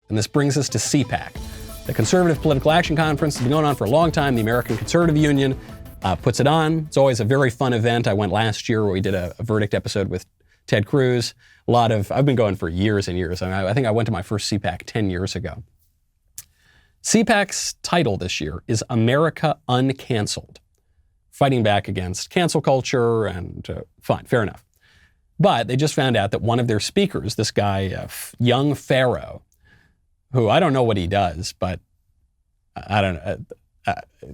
And this brings us to CPAC. The Conservative Political Action Conference has been going on for a long time. The American Conservative Union puts it on. It's always a very fun event. I went last year where we did a Verdict episode with Ted Cruz. I've been going for years and years. I think I went to my first CPAC 10 years ago. CPAC's title this year is America Uncanceled. Fighting back against cancel culture and fine, fair enough. But they just found out that one of their speakers, this guy, Young Pharoah, who I don't know what he does, but I don't know,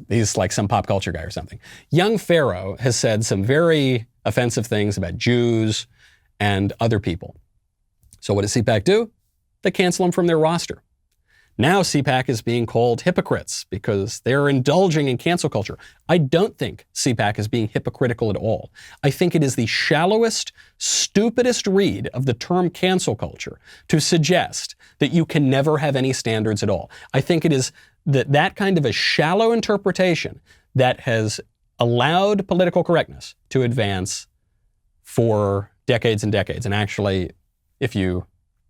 he's like some pop culture guy or something. Young Pharoah has said some very offensive things about Jews and other people. So what does CPAC do? They cancel him from their roster. Now CPAC is being called hypocrites because they're indulging in cancel culture. I don't think CPAC is being hypocritical at all. I think it is the shallowest, stupidest read of the term cancel culture to suggest that you can never have any standards at all. I think it is that kind of a shallow interpretation that has allowed political correctness to advance for decades and decades. And actually, if you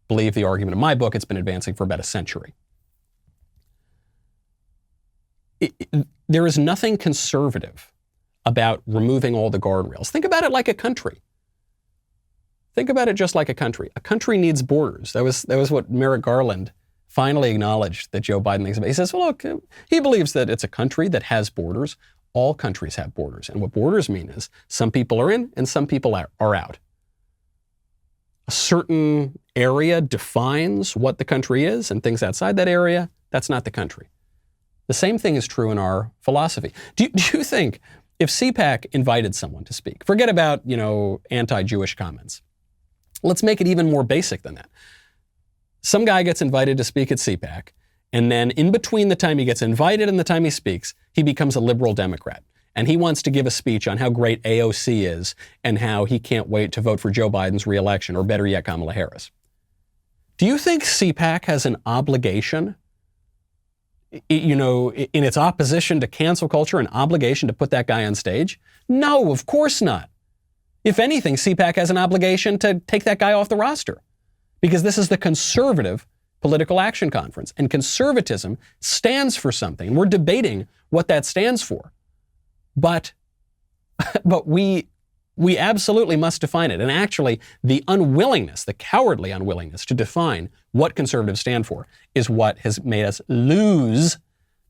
believe the argument of my book, it's been advancing for about a century. There is nothing conservative about removing all the guardrails. Think about it like a country. Think about it just like a country. A country needs borders. That was what Merrick Garland finally acknowledged that Joe Biden thinks about. He says, well, look, he believes that it's a country that has borders. All countries have borders. And what borders mean is some people are in and some people are out. A certain area defines what the country is, and things outside that area, that's not the country. The same thing is true in our philosophy. Do you think if CPAC invited someone to speak, forget about, anti-Jewish comments. Let's make it even more basic than that. Some guy gets invited to speak at CPAC, and then in between the time he gets invited and the time he speaks, he becomes a liberal Democrat. And he wants to give a speech on how great AOC is and how he can't wait to vote for Joe Biden's reelection, or better yet, Kamala Harris. Do you think CPAC has an obligation, in its opposition to cancel culture, an obligation to put that guy on stage? No, of course not. If anything, CPAC has an obligation to take that guy off the roster, because this is the Conservative Political Action Conference, and conservatism stands for something. We're debating what that stands for. But we absolutely must define it. And actually, the cowardly unwillingness to define what conservatives stand for is what has made us lose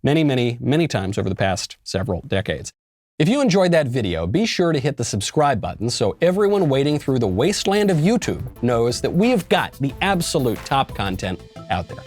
many, many, many times over the past several decades. If you enjoyed that video, be sure to hit the subscribe button so everyone wading through the wasteland of YouTube knows that we have got the absolute top content out there.